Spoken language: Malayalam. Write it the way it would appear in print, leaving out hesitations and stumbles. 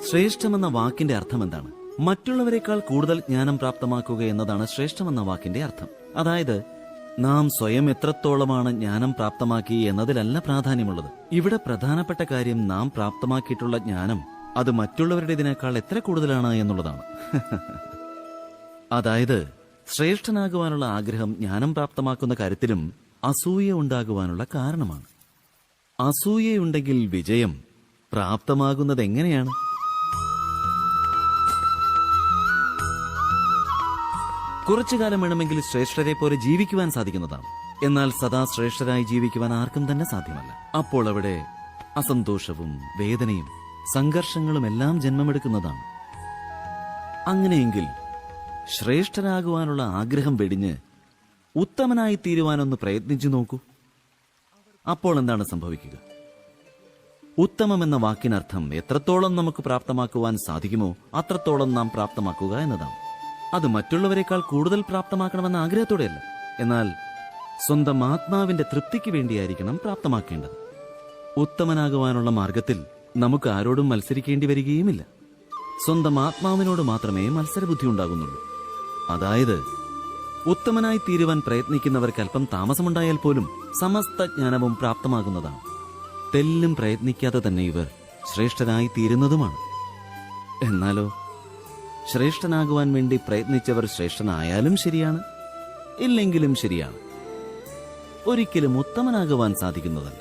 ശ്രേഷ്ഠമെന്ന വാക്കിന്റെ അർത്ഥം എന്താണ്? മറ്റുള്ളവരെക്കാൾ കൂടുതൽ ജ്ഞാനം പ്രാപ്തമാക്കുക എന്നതാണ് ശ്രേഷ്ഠമെന്ന വാക്കിന്റെ അർത്ഥം. അതായത് നാം സ്വയം എത്രത്തോളമാണ് ജ്ഞാനം പ്രാപ്തമാക്കി എന്നതിലല്ല പ്രാധാന്യമുള്ളത്. ഇവിടെ പ്രധാനപ്പെട്ട കാര്യം നാം പ്രാപ്തമാക്കിയിട്ടുള്ള ജ്ഞാനം അത് മറ്റുള്ളവരുടേതിനേക്കാൾ എത്ര കൂടുതലാണ് എന്നുള്ളതാണ്. അതായത് ശ്രേഷ്ഠനാകുവാനുള്ള ആഗ്രഹം ജ്ഞാനം പ്രാപ്തമാക്കുന്ന കാര്യത്തിലും അസൂയ ഉണ്ടാകുവാനുള്ള കാരണമാണ്. അസൂയയുണ്ടെങ്കിൽ വിജയം പ്രാപ്തമാകുന്നത് എങ്ങനെയാണ്? കുറച്ചു കാലം വേണമെങ്കിൽ ശ്രേഷ്ഠരെ പോലെ ജീവിക്കുവാൻ സാധിക്കുന്നതാണ്. എന്നാൽ സദാ ശ്രേഷ്ഠരായി ജീവിക്കുവാൻ ആർക്കും തന്നെ സാധ്യമല്ല. അപ്പോൾ അവിടെ അസന്തോഷവും വേദനയും സംഘർഷങ്ങളും എല്ലാം ജന്മമെടുക്കുന്നതാണ്. അങ്ങനെയെങ്കിൽ ശ്രേഷ്ഠരാകുവാനുള്ള ആഗ്രഹം വെടിഞ്ഞ് ഉത്തമനായി തീരുവാനൊന്ന് പ്രയത്നിച്ചു നോക്കൂ. അപ്പോൾ എന്താണ് സംഭവിക്കുക? ഉത്തമം എന്ന വാക്കിനർത്ഥം എത്രത്തോളം നമുക്ക് പ്രാപ്തമാക്കുവാൻ സാധിക്കുമോ അത്രത്തോളം നാം പ്രാപ്തമാക്കുക എന്നതാണ്. അത് മറ്റുള്ളവരെക്കാൾ കൂടുതൽ പ്രാപ്തമാക്കണമെന്ന ആഗ്രഹത്തോടെയല്ല, എന്നാൽ സ്വന്തം ആത്മാവിന്റെ തൃപ്തിക്ക് വേണ്ടിയായിരിക്കണം പ്രാപ്തമാക്കേണ്ടത്. ഉത്തമനാകുവാനുള്ള മാർഗത്തിൽ നമുക്ക് ആരോടും മത്സരിക്കേണ്ടി വരികയുമില്ല. സ്വന്തം ആത്മാവിനോട് മാത്രമേ മത്സരബുദ്ധി ഉണ്ടാകുന്നുള്ളൂ. അതായത് ഉത്തമനായി തീരുവാൻ പ്രയത്നിക്കുന്നവർക്ക് അല്പം താമസമുണ്ടായാൽ പോലും സമസ്ത ജ്ഞാനവും പ്രാപ്തമാകുന്നതാണ്. തെല്ലും പ്രയത്നിക്കാതെ തന്നെ ഇവർ ശ്രേഷ്ഠനായി തീരുന്നതുമാണ്. എന്നാലോ ശ്രേഷ്ഠനാകുവാൻ വേണ്ടി പ്രയത്നിച്ചവർ ശ്രേഷ്ഠനായാലും ശരിയാണ്, ഇല്ലെങ്കിലും ശരിയാണ്, ഒരിക്കലും ഉത്തമനാകുവാൻ സാധിക്കുന്നതല്ല.